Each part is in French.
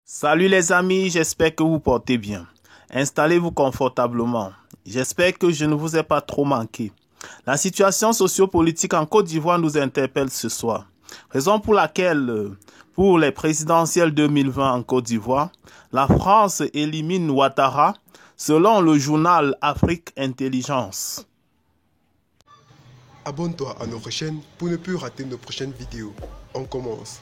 Salut les amis, j'espère que vous portez bien. Installez-vous confortablement. J'espère que je ne vous ai pas trop manqué. La situation sociopolitique en Côte d'Ivoire nous interpelle ce soir. Raison pour laquelle, pour les présidentielles 2020 en Côte d'Ivoire, la France élimine Ouattara selon le journal Afrique Intelligence. Abonne-toi à notre chaîne pour ne plus rater nos prochaines vidéos. On commence.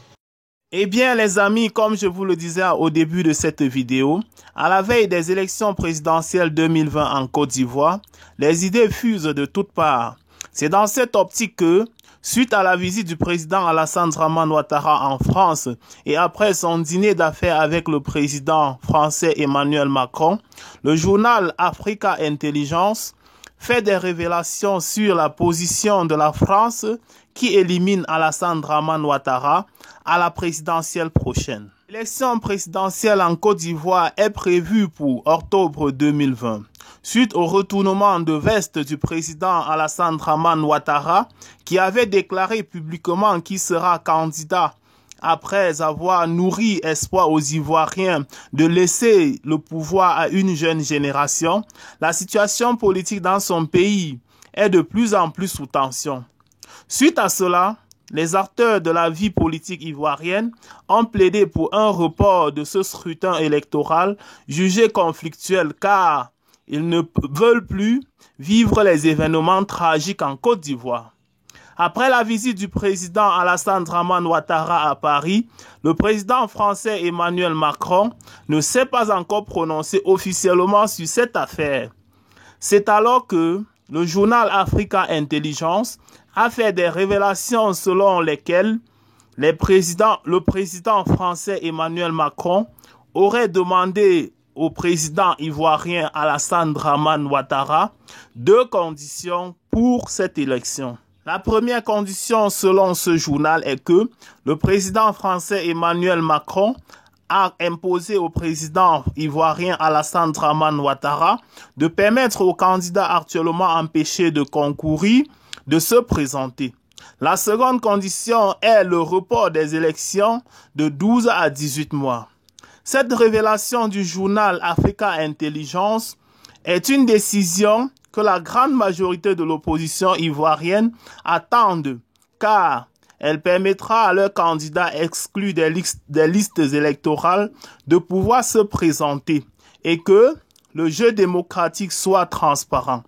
Eh bien les amis, comme je vous le disais au début de cette vidéo, à la veille des élections présidentielles 2020 en Côte d'Ivoire, les idées fusent de toutes parts. C'est dans cette optique que, suite à la visite du président Alassane Dramane Ouattara en France et après son dîner d'affaires avec le président français Emmanuel Macron, le journal Africa Intelligence fait des révélations sur la position de la France qui élimine Alassane Dramane Ouattara à la présidentielle prochaine. L'élection présidentielle en Côte d'Ivoire est prévue pour octobre 2020. Suite au retournement de veste du président Alassane Dramane Ouattara, qui avait déclaré publiquement qu'il sera candidat après avoir nourri espoir aux Ivoiriens de laisser le pouvoir à une jeune génération, la situation politique dans son pays est de plus en plus sous tension. Suite à cela, les acteurs de la vie politique ivoirienne ont plaidé pour un report de ce scrutin électoral jugé conflictuel car ils ne veulent plus vivre les événements tragiques en Côte d'Ivoire. Après la visite du président Alassane Dramane Ouattara à Paris, le président français Emmanuel Macron ne s'est pas encore prononcé officiellement sur cette affaire. C'est alors que le journal Africa Intelligence a fait des révélations selon lesquelles le président français Emmanuel Macron aurait demandé au président ivoirien Alassane Dramane Ouattara 2 conditions pour cette élection. La première condition selon ce journal est que le président français Emmanuel Macron a imposé au président ivoirien Alassane Dramane Ouattara de permettre aux candidats actuellement empêchés de concourir de se présenter. La seconde condition est le report des élections de 12 à 18 mois. Cette révélation du journal Africa Intelligence est une décision que la grande majorité de l'opposition ivoirienne attendent, car elle permettra à leurs candidats exclus des listes électorales de pouvoir se présenter et que le jeu démocratique soit transparent.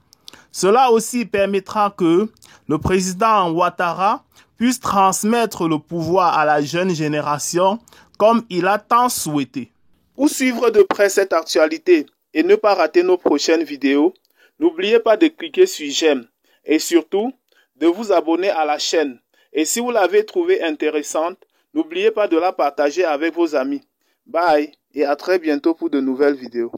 Cela aussi permettra que le président Ouattara puisse transmettre le pouvoir à la jeune génération comme il a tant souhaité. Pour suivre de près cette actualité et ne pas rater nos prochaines vidéos, n'oubliez pas de cliquer sur j'aime et surtout de vous abonner à la chaîne. Et si vous l'avez trouvée intéressante, n'oubliez pas de la partager avec vos amis. Bye et à très bientôt pour de nouvelles vidéos.